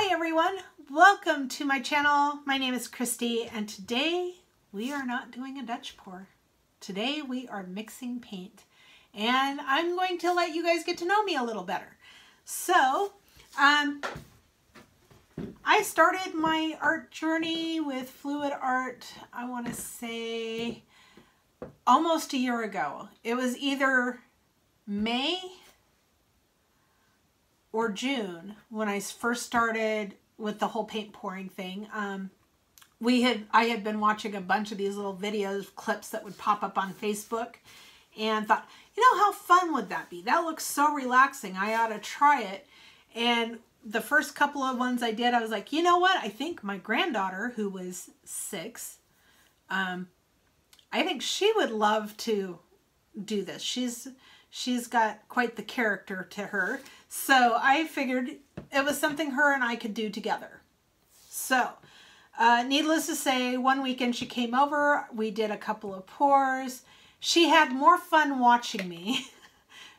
Hi everyone, welcome to my channel. My name is Christy and today we are not doing a Dutch pour. Today we are mixing paint and I'm going to let you guys get to know me a little better. So, I started my art journey with fluid art, I want to say almost a year ago. It was either May or June when I first started with the whole paint pouring thing. I had been watching a bunch of these little videos, clips that would pop up on Facebook, and thought, you know, how fun would that be? That looks so relaxing. I ought to try it. And the first couple of ones I did, I was like, you know what? I think my granddaughter, who was 6, I think she would love to do this. She's got quite the character to her. So I figured it was something her and I could do together. So, needless to say, one weekend she came over, we did a couple of pours. She had more fun watching me.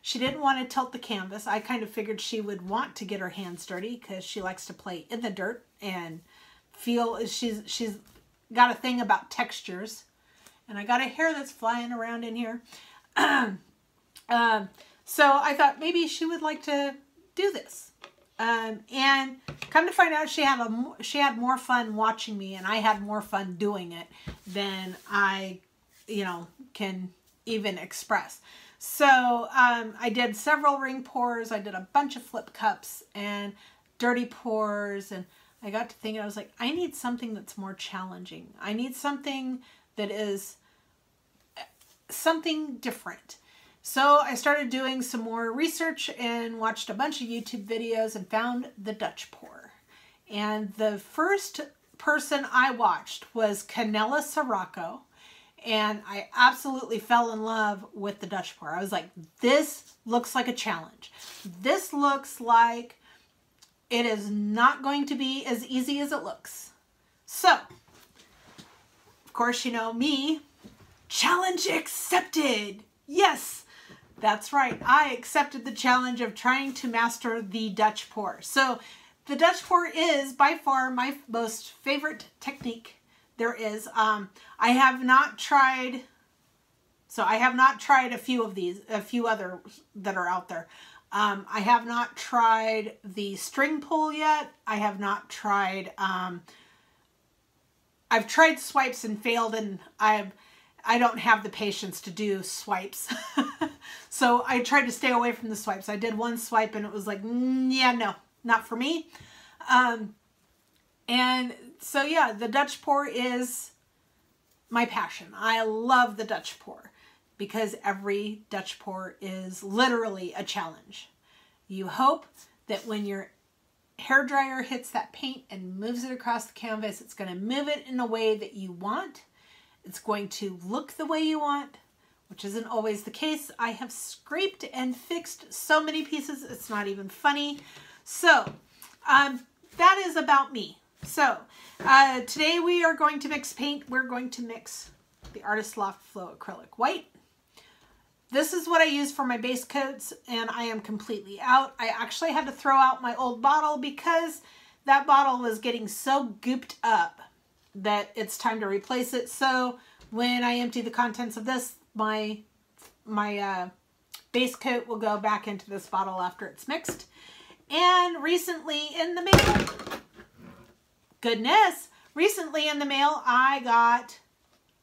She didn't want to tilt the canvas. I kind of figured she would want to get her hands dirty because she likes to play in the dirt and feel she's got a thing about textures. And I got a hair that's flying around in here. So I thought maybe she would like to do this. And come to find out she had more fun watching me and I had more fun doing it than I, can even express. So I did several ring pours. I did a bunch of flip cups and dirty pours. And I got to thinking, I was like, I need something that's more challenging. I need something that is something different. So I started doing some more research and watched a bunch of YouTube videos and found the Dutch pour. And the first person I watched was Kanella Ciraco. And I absolutely fell in love with the Dutch pour. I was like, this looks like a challenge. This looks like it is not going to be as easy as it looks. So, of course, you know me, challenge accepted. Yes. That's right. I accepted the challenge of trying to master the Dutch pour. So the Dutch pour is by far my most favorite technique there is. I have not tried a few of these, a few others that are out there. I have not tried the string pull yet. I have not tried, I've tried swipes and failed, and I don't have the patience to do swipes. So I tried to stay away from the swipes. I did one swipe and it was like, yeah, no, not for me. And so yeah, the Dutch pour is my passion. I love the Dutch pour because every Dutch pour is literally a challenge. You hope that when your hairdryer hits that paint and moves it across the canvas, it's going to move it in a way that you want. It's going to look the way you want, which isn't always the case. I have scraped and fixed so many pieces, it's not even funny. So, that is about me. So, today we are going to mix paint. We're going to mix the Artist Loft Flow Acrylic White. This is what I use for my base coats, and I am completely out. I actually had to throw out my old bottle because that bottle was getting so gooped up that it's time to replace it. So when I empty the contents of this, my base coat will go back into this bottle after it's mixed. And recently in the mail, recently in the mail, I got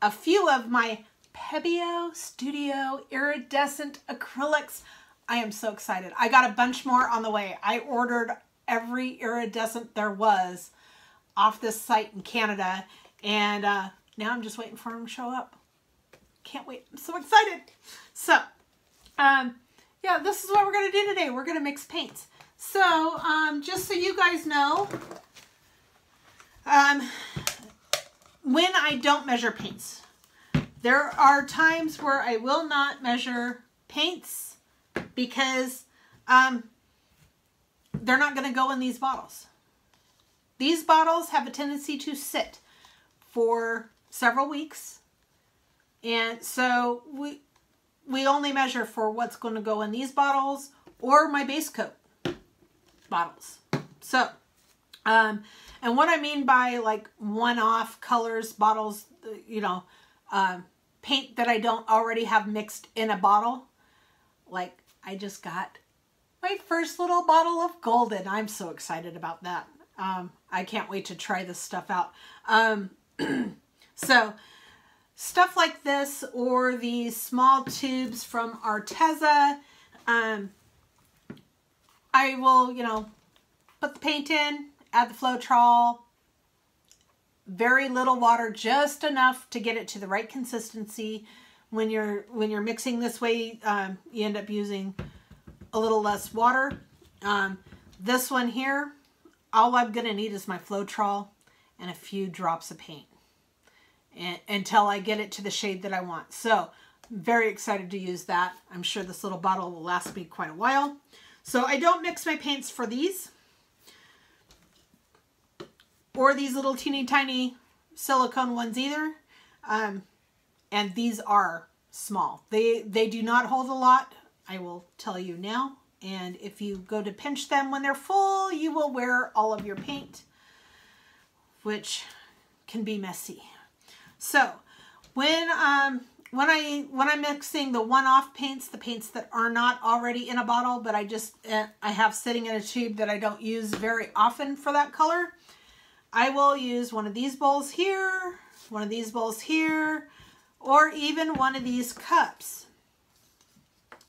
a few of my Pebeo Studio iridescent acrylics. I am so excited. I got a bunch more on the way. I ordered every iridescent there was off this site in Canada, and now I'm just waiting for them to show up. Can't wait. I'm so excited. So, yeah, this is what we're going to do today. We're going to mix paints. So, just so you guys know, when I don't measure paints, there are times where I will not measure paints because they're not going to go in these bottles. These bottles have a tendency to sit for several weeks. And so we only measure for what's going to go in these bottles or my base coat bottles. So And what I mean by like one-off colors, bottles, you know, paint that I don't already have mixed in a bottle. Like I just got my first little bottle of golden. I'm so excited about that. I can't wait to try this stuff out. So stuff like this, or these small tubes from Arteza, I will, you know, put the paint in, add the Floetrol, very little water, just enough to get it to the right consistency. When you're mixing this way, you end up using a little less water. This one here, all I'm going to need is my Floetrol and a few drops of paint until I get it to the shade that I want. So I'm very excited to use that. I'm sure this little bottle will last me quite a while. So I don't mix my paints for these, or these little teeny tiny silicone ones either. And these are small. They do not hold a lot, I will tell you now. And if you go to pinch them when they're full, you will wear all of your paint, which can be messy. So when I'm mixing the one-off paints, the paints that are not already in a bottle, but I have sitting in a tube that I don't use very often for that color, I will use one of these bowls here, one of these bowls here, or even one of these cups.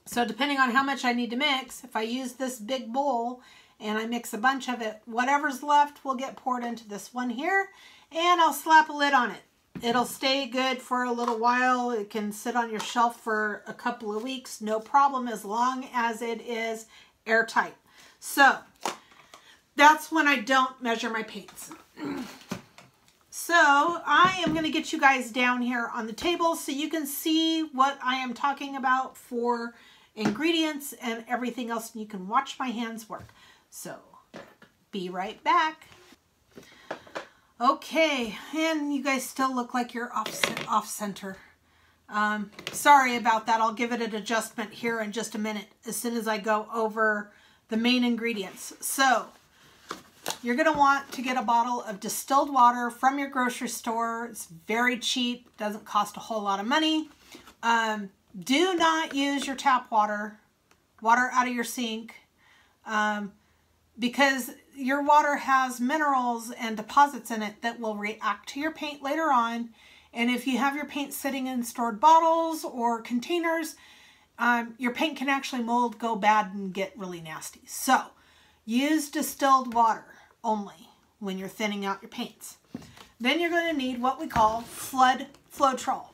So depending on how much I need to mix, if I use this big bowl and I mix a bunch of it, whatever's left will get poured into this one here, and I'll slap a lid on it. It'll stay good for a little while. It can sit on your shelf for a couple of weeks, no problem, as long as it is airtight. So that's when I don't measure my paints. So I am going to get you guys down here on the table so you can see what I am talking about for ingredients and everything else, and you can watch my hands work. So be right back. Okay, and you guys still look like you're off center. Sorry about that. I'll give it an adjustment here in just a minute as soon as I go over the main ingredients. So you're going to want to get a bottle of distilled water from your grocery store. It's very cheap, doesn't cost a whole lot of money. Do not use your tap water out of your sink, because your water has minerals and deposits in it that will react to your paint later on. And if you have your paint sitting in stored bottles or containers, your paint can actually mold, go bad, and get really nasty. So use distilled water only when you're thinning out your paints. Then you're going to need what we call Flood Floetrol.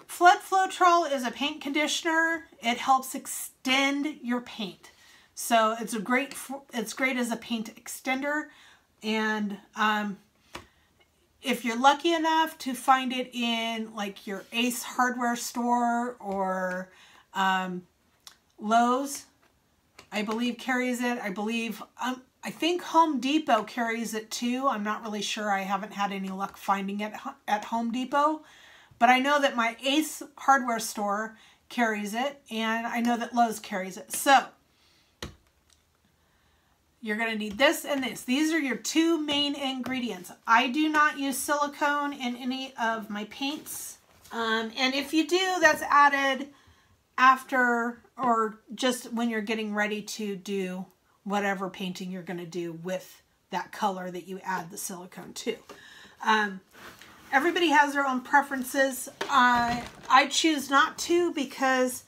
Flood Floetrol is a paint conditioner. It helps extend your paint. So it's great as a paint extender. And if you're lucky enough to find it in like your Ace hardware store or Lowe's, I believe carries it. I think Home Depot carries it too. I'm not really sure. I haven't had any luck finding it at Home Depot. But I know that my Ace hardware store carries it, and I know that Lowe's carries it. So you're going to need this and this. These are your two main ingredients. I do not use silicone in any of my paints. And if you do, that's added after or just when you're getting ready to do whatever painting you're going to do with that color that you add the silicone to. Everybody has their own preferences. I choose not to because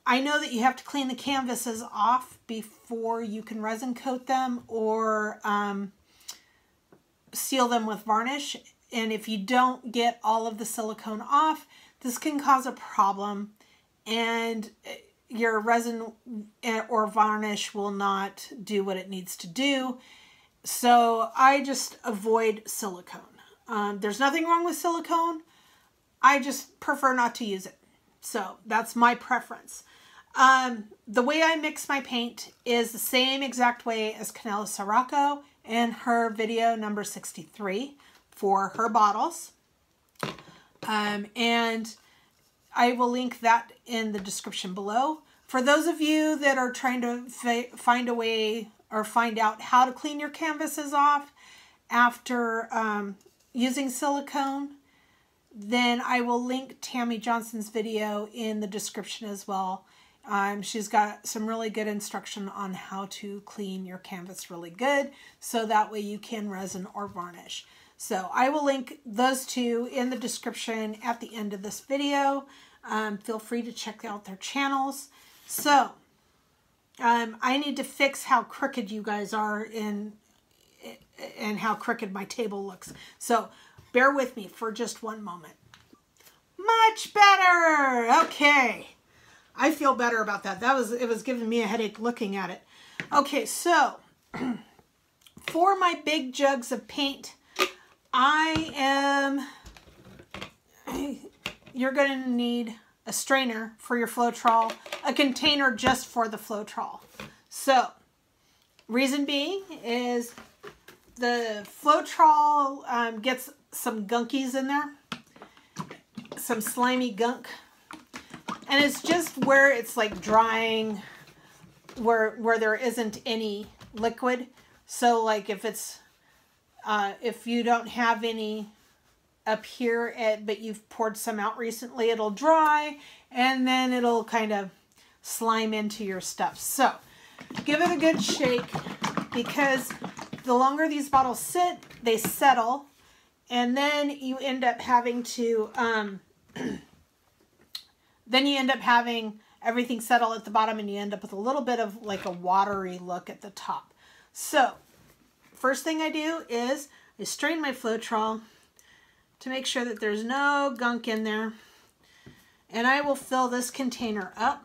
I know that you have to clean the canvases off before you can resin coat them or seal them with varnish. And if you don't get all of the silicone off, this can cause a problem, and your resin or varnish will not do what it needs to do. So I just avoid silicone. There's nothing wrong with silicone. I just prefer not to use it. So that's my preference. The way I mix my paint is the same exact way as Kanella Ciraco in her video number 63 for her bottles. And I will link that in the description below. For those of you that are trying to find a way or find out how to clean your canvases off after using silicone, then I will link Tammy Johnson's video in the description as well. She's got some really good instruction on how to clean your canvas really good, so that way you can resin or varnish. So I will link those two in the description at the end of this video. Feel free to check out their channels. So I need to fix how crooked you guys are and how crooked my table looks. So bear with me for just one moment. Much better. Okay. I feel better about that. It was giving me a headache looking at it. Okay, so for my big jugs of paint, you're going to need a strainer for your Floetrol, a container just for the Floetrol. So, reason being is the Floetrol gets some gunkies in there, some slimy gunk, and it's just where it's like drying, where there isn't any liquid. So like if it's if you don't have any up here, but you've poured some out recently, it'll dry and then it'll kind of slime into your stuff. So give it a good shake, because the longer these bottles sit, they settle, and then you end up having to then you end up having everything settle at the bottom, and you end up with a little bit of like a watery look at the top. So first thing I do is I strain my Floetrol to make sure that there's no gunk in there, and I will fill this container up.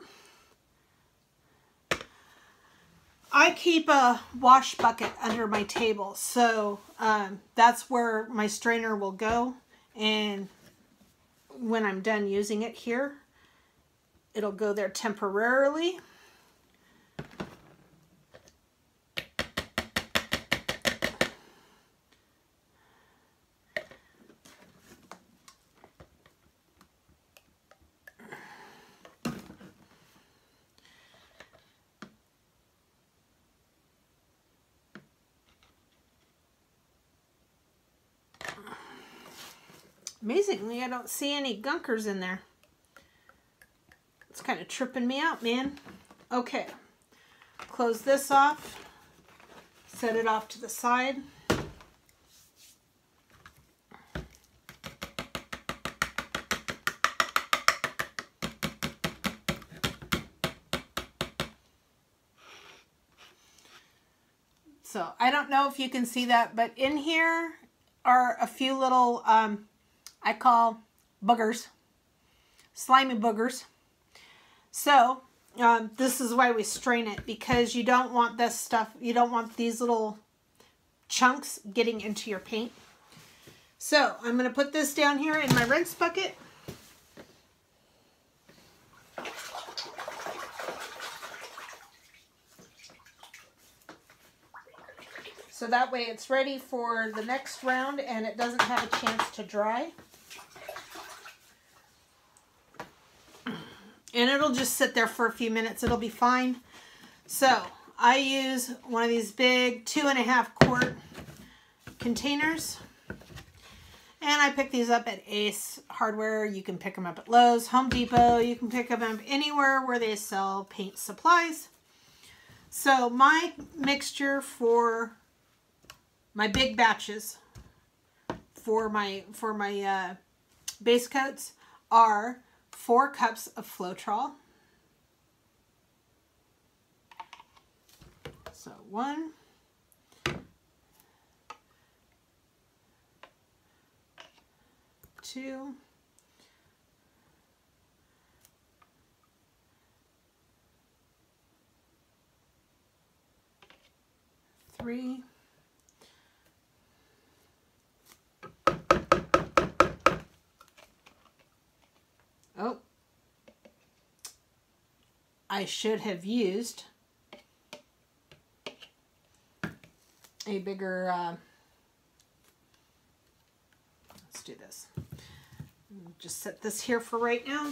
I keep a wash bucket under my table, so that's where my strainer will go, and when I'm done using it here, it'll go there temporarily. Amazingly, I don't see any gunkers in there. It's kind of tripping me out, man. Okay, close this off, set it off to the side. So I don't know if you can see that, but in here are a few little, I call boogers, slimy boogers. So this is why we strain it, because you don't want this stuff, you don't want these little chunks getting into your paint. So I'm going to put this down here in my rinse bucket. So that way it's ready for the next round and it doesn't have a chance to dry. And it'll just sit there for a few minutes. It'll be fine. So I use one of these big 2.5 quart containers. And I pick these up at Ace Hardware. You can pick them up at Lowe's, Home Depot. You can pick them up anywhere where they sell paint supplies. So my mixture for my big batches for my base coats are 4 cups of Floetrol. So 1, 2, 3, 4. I should have used a bigger, let's do this. Just set this here for right now.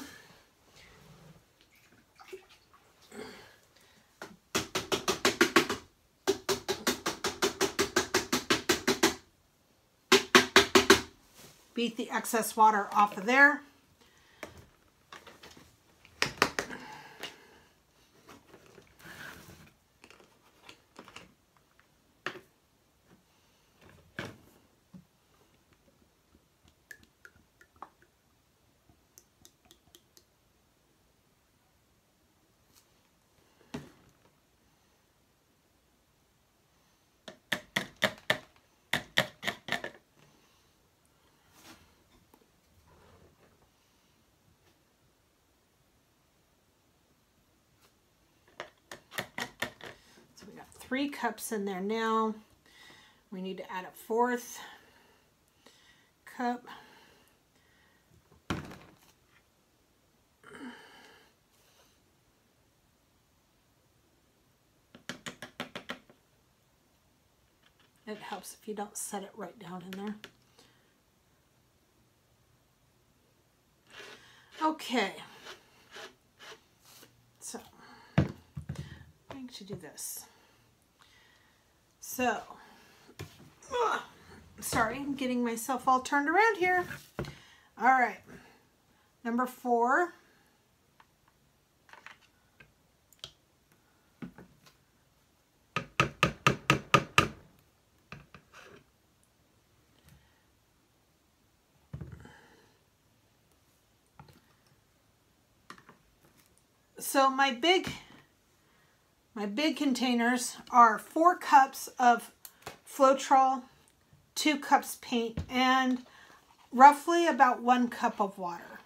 beat the excess water off of there. So we got 3 cups in there now. We need to add a 4th cup. It helps if you don't set it right down in there. Okay. So, I'm going to do this. So, sorry, I'm getting myself all turned around here. All right. Number 4. So my big containers are 4 cups of Floetrol, 2 cups paint, and roughly about 1 cup of water.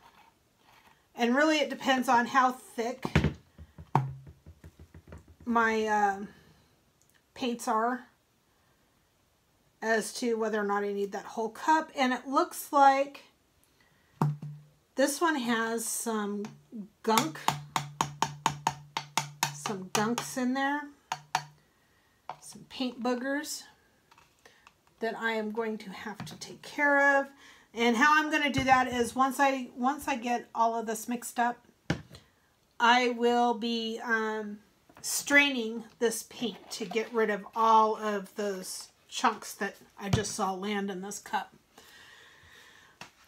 And really it depends on how thick my paints are as to whether or not I need that whole cup. And it looks like this one has some gunks in there, some paint boogers that I am going to have to take care of. And how I'm going to do that is once I get all of this mixed up, I will be straining this paint to get rid of all of those chunks that I just saw land in this cup.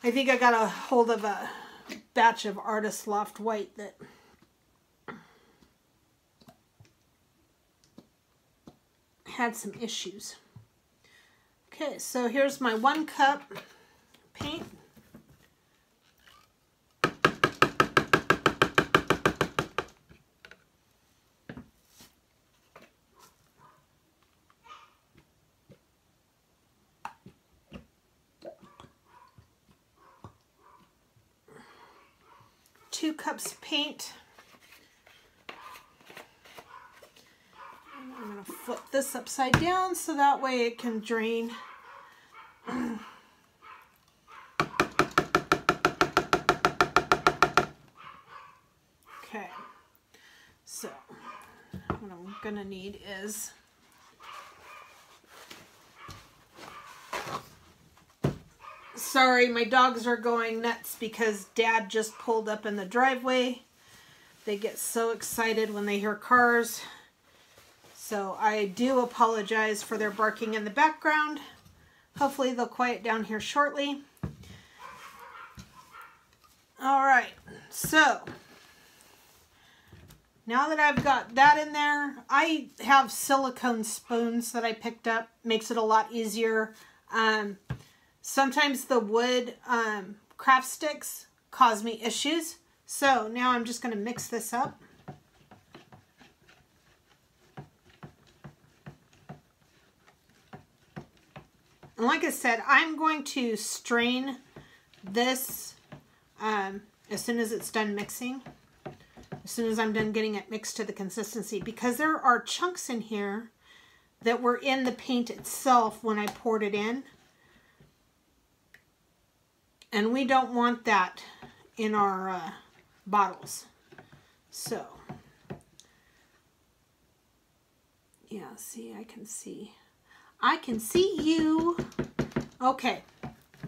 I think I got a hold of a batch of Artist Loft White that had some issues. Okay, so here's my 1 cup paint. Two cups of paint. I'm going to flip this upside down so that way it can drain. Okay, so what I'm going to need is sorry, my dogs are going nuts because Dad just pulled up in the driveway. They get so excited when they hear cars. So I do apologize for their barking in the background. Hopefully they'll quiet down here shortly. All right, so now that I've got that in there, I have silicone spoons that I picked up. Makes it a lot easier. Sometimes the wood craft sticks cause me issues. So now I'm just going to mix this up. And like I said, I'm going to strain this as soon as it's done mixing. As soon as I'm done getting it mixed to the consistency. Because there are chunks in here that were in the paint itself when I poured it in. And we don't want that in our bottles. So, yeah, see, I can see. I can see you. Okay,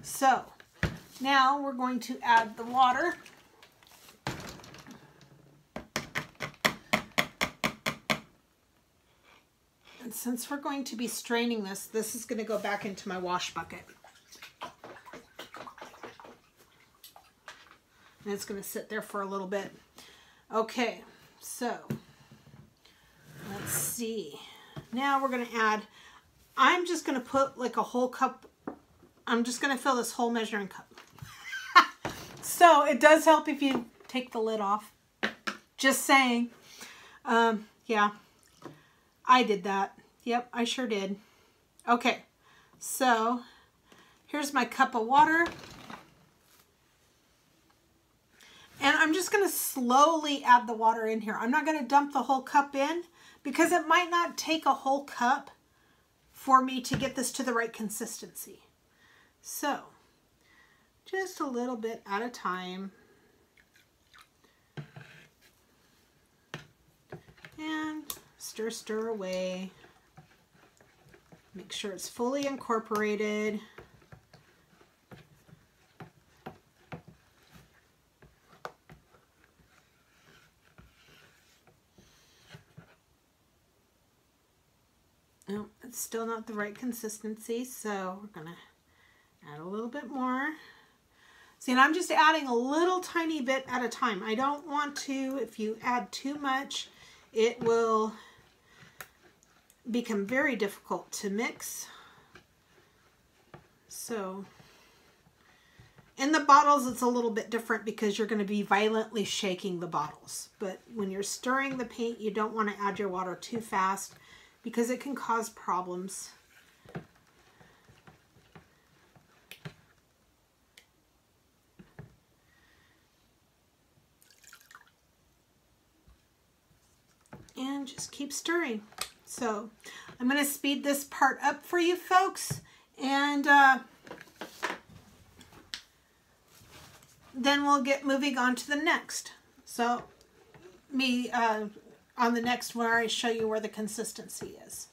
so now we're going to add the water. And since we're going to be straining this, this is going to go back into my wash bucket. And it's going to sit there for a little bit. Okay, so let's see. Now we're going to add, I'm just going to put like a whole cup. I'm just going to fill this whole measuring cup. So it does help if you take the lid off. Just saying. Yeah, I did that. Yep, I sure did. Okay, so here's my cup of water. And I'm just going to slowly add the water in here. I'm not going to dump the whole cup in because it might not take a whole cup for me to get this to the right consistency. So, just a little bit at a time. And stir, stir away. Make sure it's fully incorporated. No, it's still not the right consistency, so we're going to add a little bit more. See, and I'm just adding a little tiny bit at a time. I don't want to, if you add too much, it will become very difficult to mix. So, in the bottles, it's a little bit different because you're going to be violently shaking the bottles. But when you're stirring the paint, you don't want to add your water too fast because it can cause problems. And just keep stirring. So I'm going to speed this part up for you folks, and then we'll get moving on to the next. So on the next where I show you where the consistency is.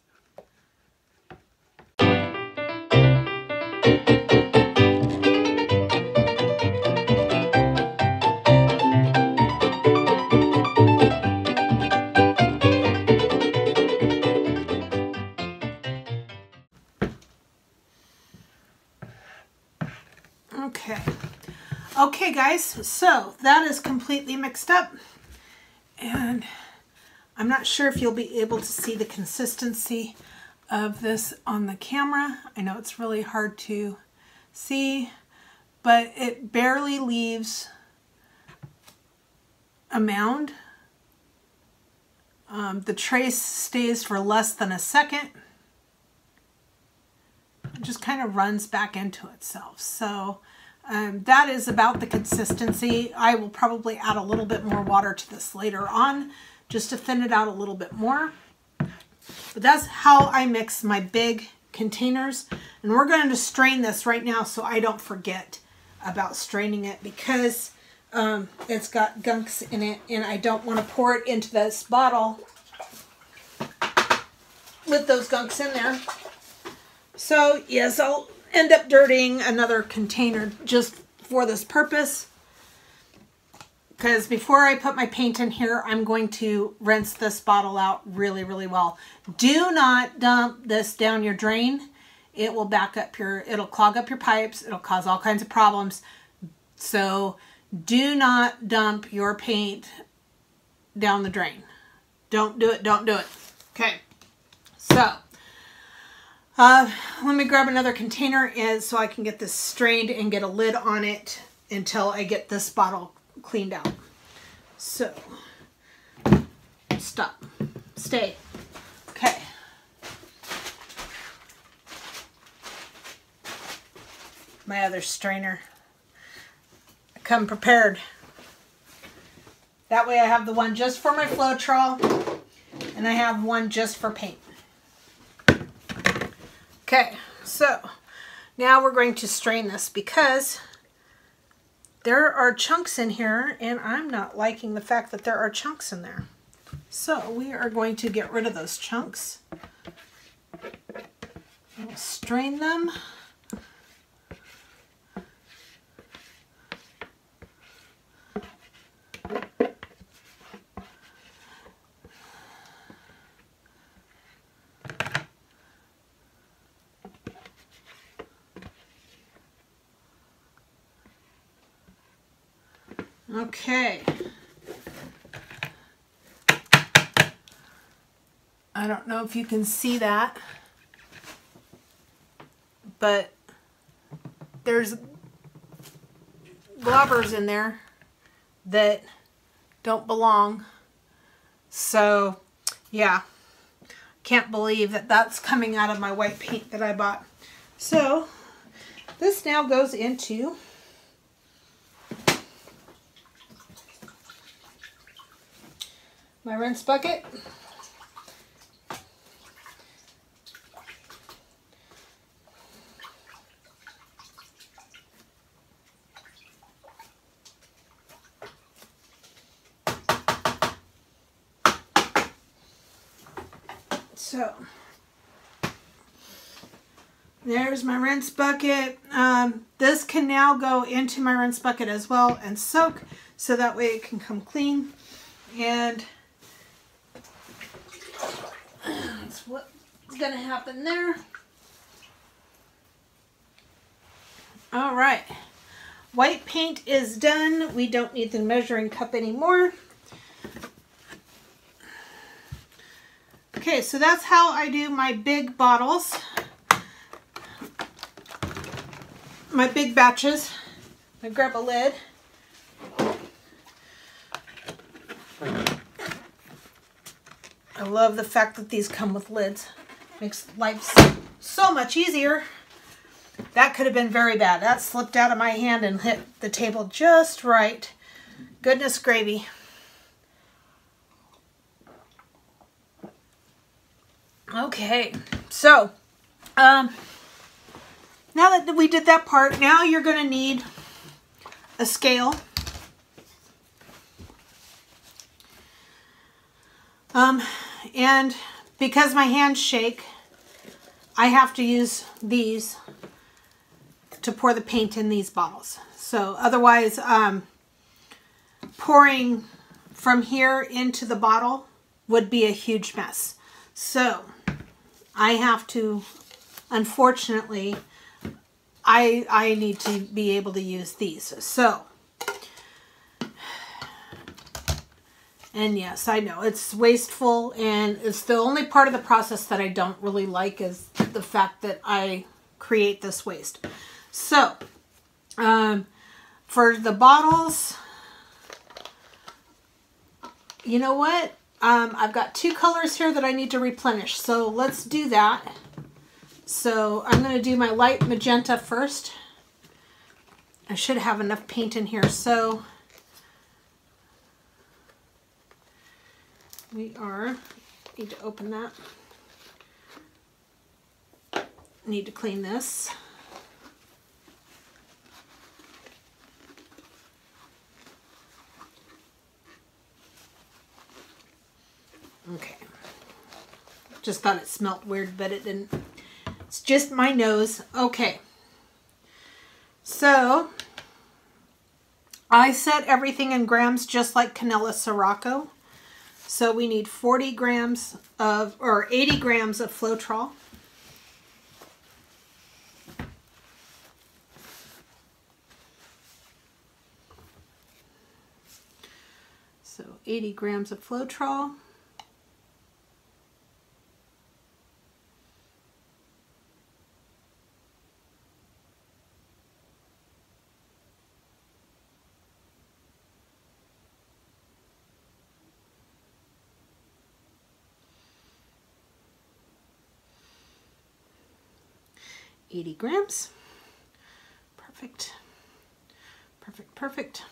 Okay guys, so that is completely mixed up, and I'm not sure if you'll be able to see the consistency of this on the camera. I know it's really hard to see, but it barely leaves a mound. The trace stays for less than a second. It just kind of runs back into itself. So that is about the consistency. I will probably add a little bit more water to this later on just to thin it out a little bit more. But that's how I mix my big containers. And we're going to strain this right now so I don't forget about straining it, because it's got gunks in it and I don't want to pour it into this bottle with those gunks in there. So yes, I'll end up dirtying another container just for this purpose, because before I put my paint in here, I'm going to rinse this bottle out really, really well. Do not dump this down your drain. It will it'll clog up your pipes. It'll cause all kinds of problems. So do not dump your paint down the drain. Don't do it. Don't do it. Okay. So let me grab another container so I can get this strained and get a lid on it until I get this bottle cleaned out. So, stop. Stay. Okay. My other strainer. Come prepared. That way I have the one just for my Floetrol, and I have one just for paint. Okay, so now we're going to strain this because there are chunks in here and I'm not liking the fact that there are chunks in there. So we are going to get rid of those chunks. We'll strain them. Okay. I don't know if you can see that, but there's globbers in there that don't belong. So, yeah. Can't believe that that's coming out of my white paint that I bought. So, this now goes into my rinse bucket. So, there's my rinse bucket. This can now go into my rinse bucket as well and soak, so that way it can come clean. And that's what's going to happen there. All right. White paint is done. We don't need the measuring cup anymore. Okay, so that's how I do my big bottles, my big batches. I grab a lid. I love the fact that these come with lids. Makes life so much easier. That could have been very bad. That slipped out of my hand and hit the table just right. Goodness gravy. Okay, so now that we did that part, now you're going to need a scale. And because my hands shake, I have to use these to pour the paint in these bottles. So otherwise, pouring from here into the bottle would be a huge mess. So I have to, unfortunately, I need to be able to use these. So, and yes, I know it's wasteful, and it's the only part of the process that I don't really like, is the fact that I create this waste. So, for the bottles, you know what? I've got two colors here that I need to replenish, so let's do that. So I'm going to do my light magenta first. I should have enough paint in here, so we need to open that. Need to clean this. Okay. Just thought it smelled weird, but it didn't. It's just my nose. Okay. So, I set everything in grams just like Kanella Ciraco. So we need 40 grams of, or 80 grams of Floetrol. So 80 grams of Floetrol. $80 grams. Perfect. Perfect, perfect.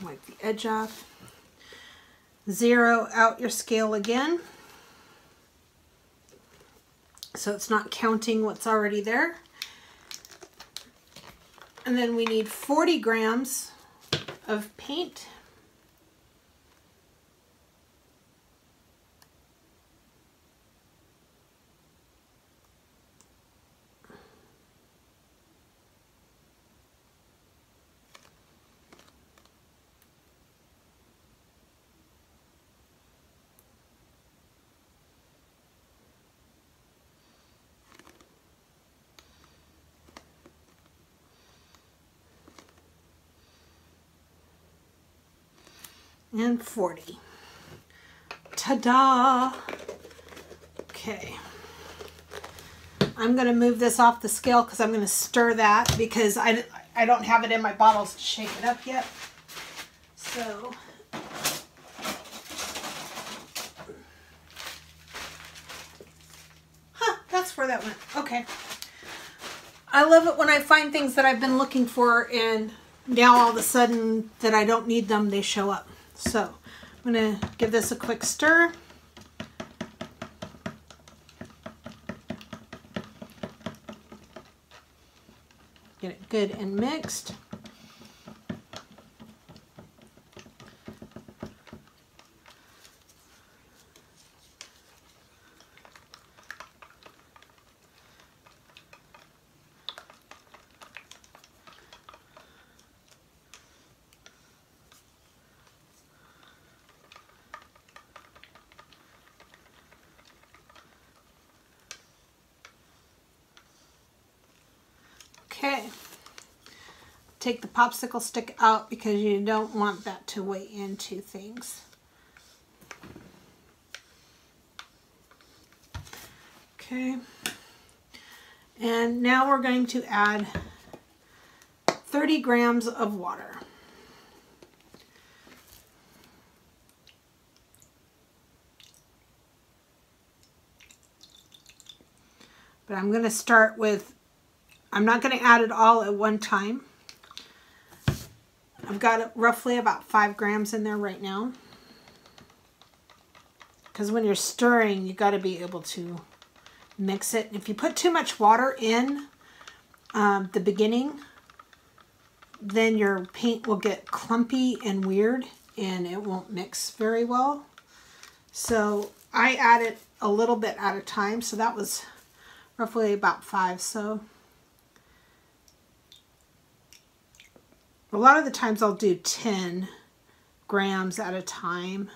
Wipe the edge off. Zero out your scale again, so it's not counting what's already there. And then we need 40 grams of paint. and 40. Ta-da! Okay. I'm going to move this off the scale because I'm going to stir that because I don't have it in my bottles to shake it up yet. So, that's where that went. Okay. I love it when I find things that I've been looking for and now all of a sudden that I don't need them, they show up. So I'm going to give this a quick stir. Get it good and mixed. Okay, take the popsicle stick out because you don't want that to weigh into things. Okay, and now we're going to add 30 grams of water. But I'm going to start with, I'm not going to add it all at one time. I've got roughly about 5 grams in there right now. Because when you're stirring, you got to be able to mix it. If you put too much water in the beginning, then your paint will get clumpy and weird and it won't mix very well. So I added a little bit at a time. So that was roughly about 5. So a lot of the times I'll do 10 grams at a time,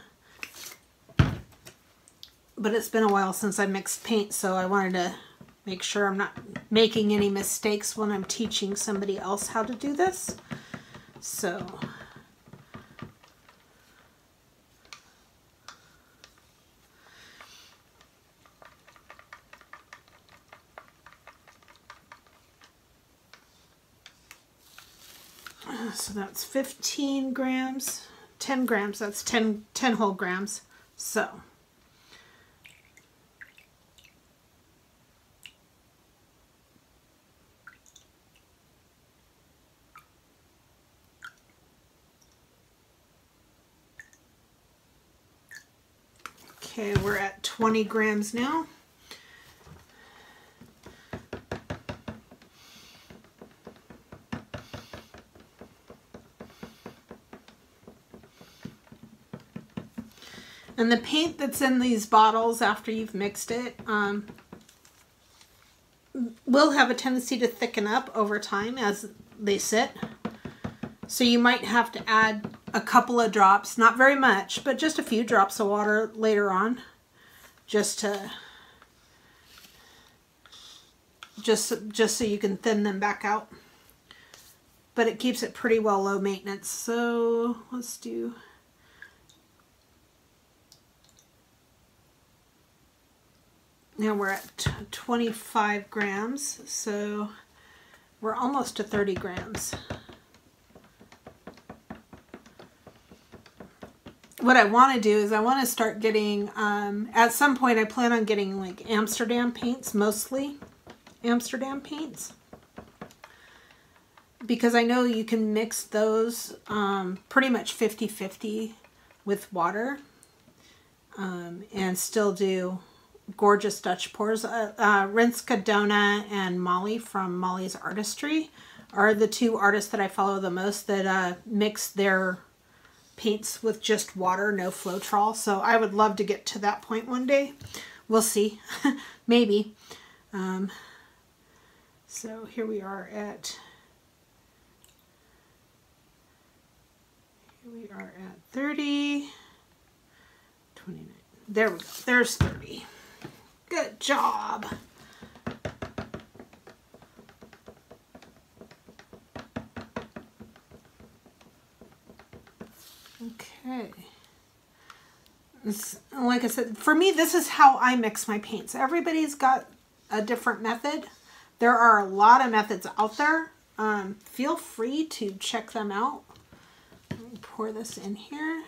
but it's been a while since I mixed paint, so I wanted to make sure I'm not making any mistakes when I'm teaching somebody else how to do this. So that's 15 grams, 10 grams, that's 10 whole grams. So okay, we're at 20 grams now. And the paint that's in these bottles after you've mixed it will have a tendency to thicken up over time as they sit. So you might have to add a couple of drops, not very much, but just a few drops of water later on, just so you can thin them back out. But it keeps it pretty well low maintenance. So let's do, now we're at 25 grams, so we're almost to 30 grams. What I want to do is I want to start getting, at some point I plan on getting like Amsterdam paints, mostly Amsterdam paints. Because I know you can mix those pretty much 50-50 with water and still do gorgeous Dutch pours. Rinska Dona and Molly from Molly's Artistry are the two artists that I follow the most that mix their paints with just water, no Floetrol. So I would love to get to that point one day. We'll see. Maybe. So here we are at 30, 29. There we go. There's 30. Good job. Okay. Like I said, for me, this is how I mix my paints. Everybody's got a different method. There are a lot of methods out there. Feel free to check them out. Let me pour this in here.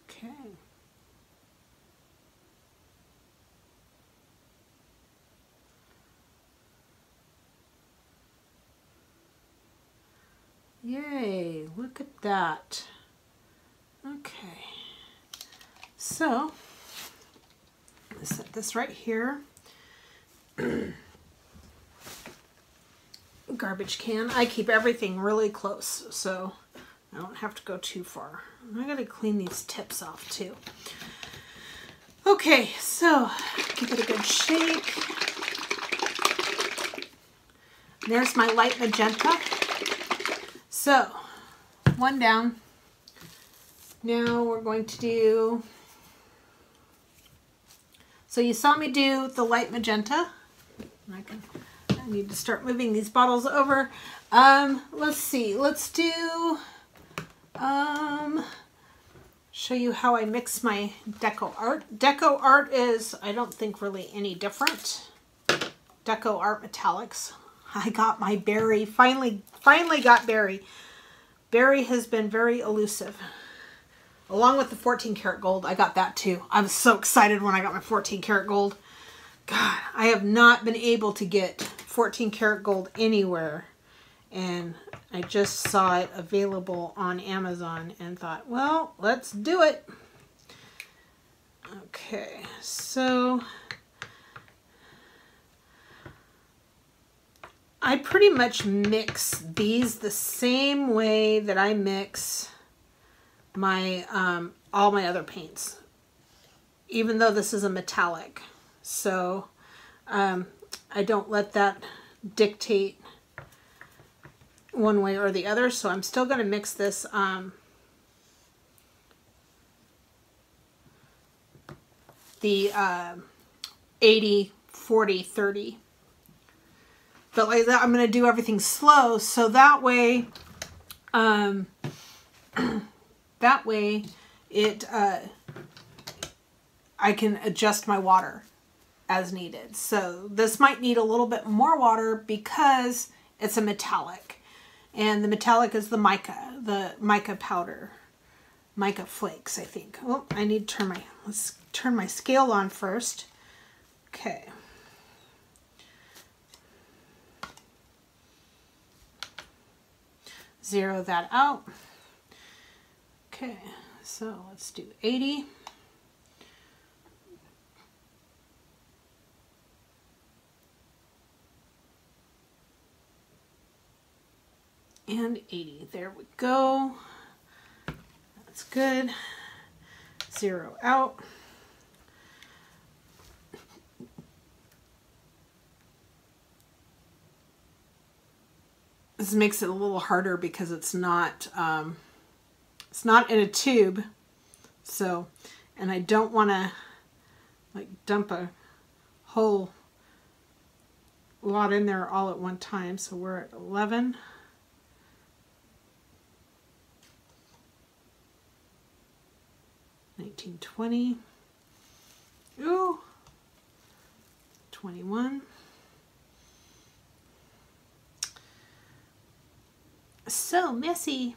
Okay. Yay, look at that. Okay. So, let's set this right here. Garbage can. I keep everything really close, so I don't have to go too far. I gotta clean these tips off too. Okay, so give it a good shake. There's my light magenta. So, one down. Now we're going to do, so you saw me do the light magenta. I need to start moving these bottles over. Let's see, let's do, show you how I mix my deco art. Deco art is, I don't think really any different. Deco art metallics. I got my berry, finally got berry. Berry has been very elusive. Along with the 14 karat gold, I got that too. I was so excited when I got my 14 karat gold. God, I have not been able to get 14 karat gold anywhere. And I just saw it available on Amazon and thought, well, let's do it. Okay, so I pretty much mix these the same way that I mix my all my other paints, even though this is a metallic. So I don't let that dictate one way or the other. So I'm still going to mix this the 80, 40, 30. But like that, I'm going to do everything slow, so that way, it I can adjust my water as needed. So this might need a little bit more water because it's a metallic, and the metallic is the mica powder, mica flakes, I think. Oh, I need to let's turn my scale on first. Okay. Zero that out. Okay, so let's do 80. And 80. There we go. That's good. Zero out. This makes it a little harder because it's not in a tube. So, and I don't want to like dump a whole lot in there all at one time. So we're at 11. $19, $20. Ooh. 21. So messy.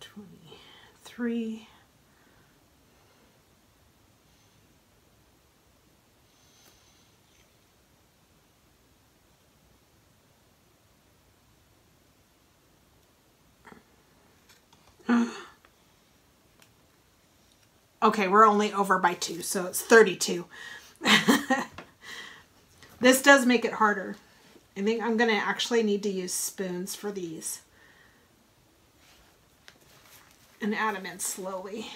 23. Okay, we're only over by 2, so it's 32. This does make it harder. I think I'm going to actually need to use spoons for these and add them in slowly.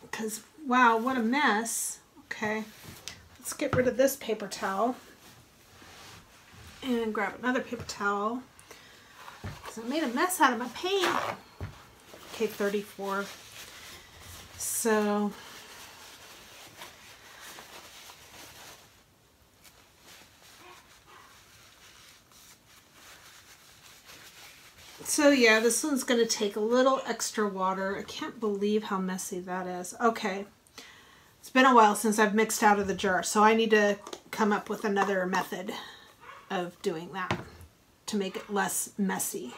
Because, wow, what a mess. Okay, let's get rid of this paper towel and grab another paper towel because I made a mess out of my paint. Okay, 34. So yeah, this one's going to take a little extra water. I can't believe how messy that is. Okay. It's been a while since I've mixed out of the jar, so I need to come up with another method of doing that to make it less messy.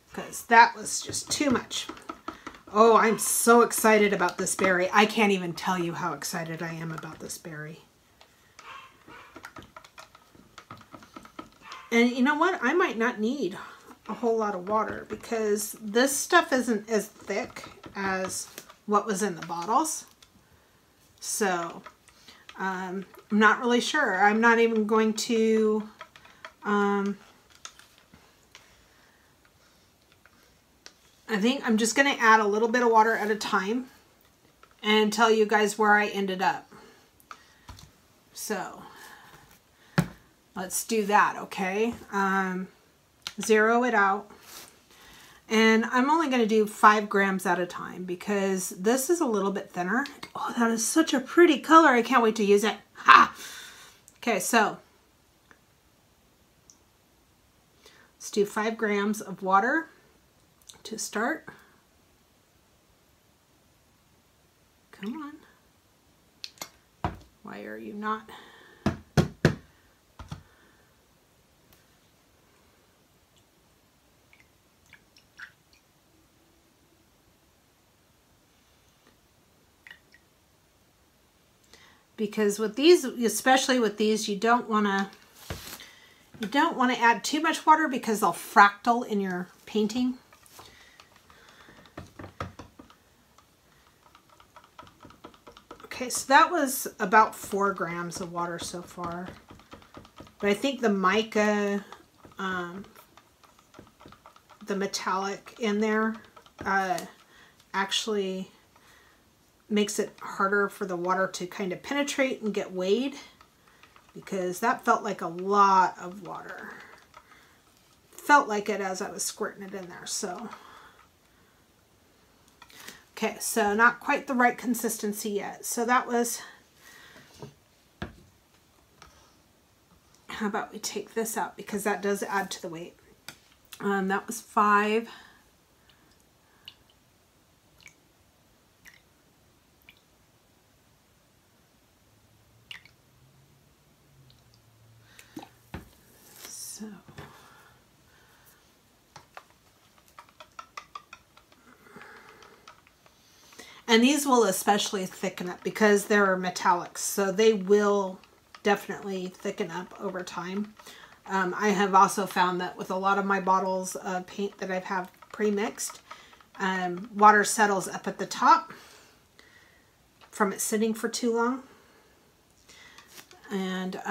Because that was just too much. Oh, I'm so excited about this berry. I can't even tell you how excited I am about this berry. And you know what? I might not need a whole lot of water because this stuff isn't as thick as what was in the bottles. So I'm not really sure. I'm not even going to I think I'm just going to add a little bit of water at a time and tell you guys where I ended up. So let's do that, okay? Zero it out. And I'm only going to do 5 grams at a time because this is a little bit thinner. Oh, that is such a pretty color. I can't wait to use it. Ha! Okay, so let's do 5 grams of water to start. Come on. Why are you not? Because with these, especially with these, you don't want to add too much water because they'll fractal in your painting. Okay, so that was about 4 grams of water so far. But I think the mica, the metallic in there, actually makes it harder for the water to kind of penetrate and get weighed, because that felt like a lot of water. Felt like it as I was squirting it in there. So okay, so not quite the right consistency yet. So that was, how about we take this out because that does add to the weight. That was 5. So and these will especially thicken up because they're metallics, so they will definitely thicken up over time. I have also found that with a lot of my bottles of paint that I've have pre-mixed, water settles up at the top from it sitting for too long, and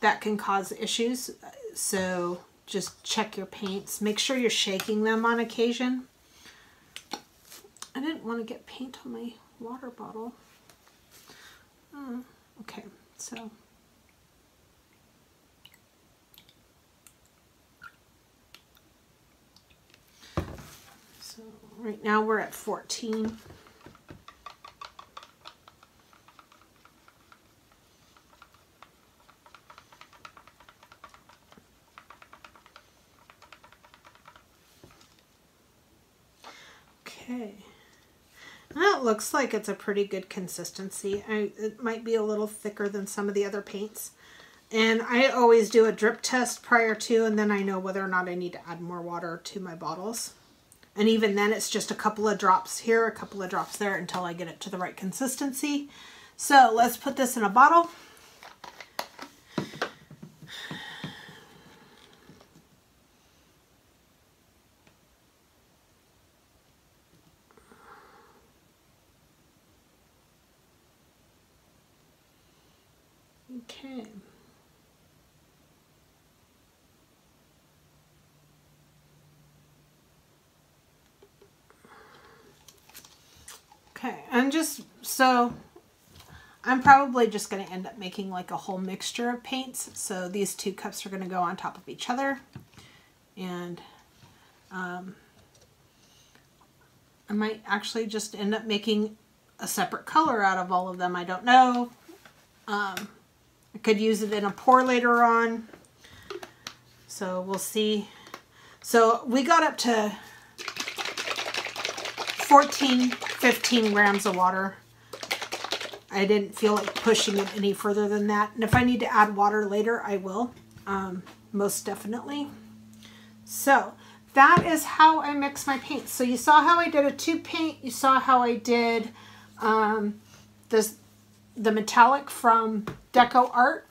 that can cause issues. So just check your paints. Make sure you're shaking them on occasion. I didn't want to get paint on my water bottle. Okay, so right now we're at 14. Okay. That looks like it's a pretty good consistency. It might be a little thicker than some of the other paints. And I always do a drip test prior to, and then I know whether or not I need to add more water to my bottles. And even then it's just a couple of drops here, a couple of drops there until I get it to the right consistency. So let's put this in a bottle. Okay. Okay, I'm probably just going to end up making like a whole mixture of paints. So these 2 cups are going to go on top of each other. And I might actually just end up making a separate color out of all of them. I don't know. I could use it in a pour later on. So we'll see. So we got up to 14, 15 grams of water. I didn't feel like pushing it any further than that. And if I need to add water later, I will. Most definitely. So that is how I mix my paints. So you saw how I did a tube paint. You saw how I did the metallic from Deco Art.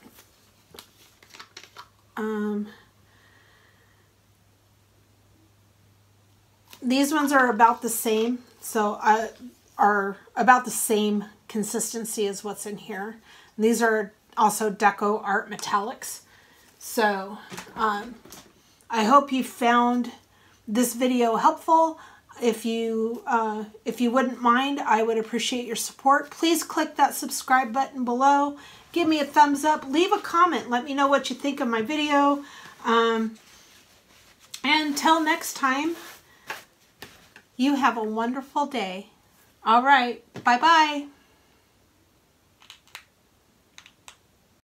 These ones are about the same. So are about the same consistency as what's in here. And these are also Deco Art metallics. So I hope you found this video helpful. If you wouldn't mind, I would appreciate your support. Please click that subscribe button below. Give me a thumbs up. Leave a comment. Let me know what you think of my video. And until next time, you have a wonderful day. All right. Bye-bye.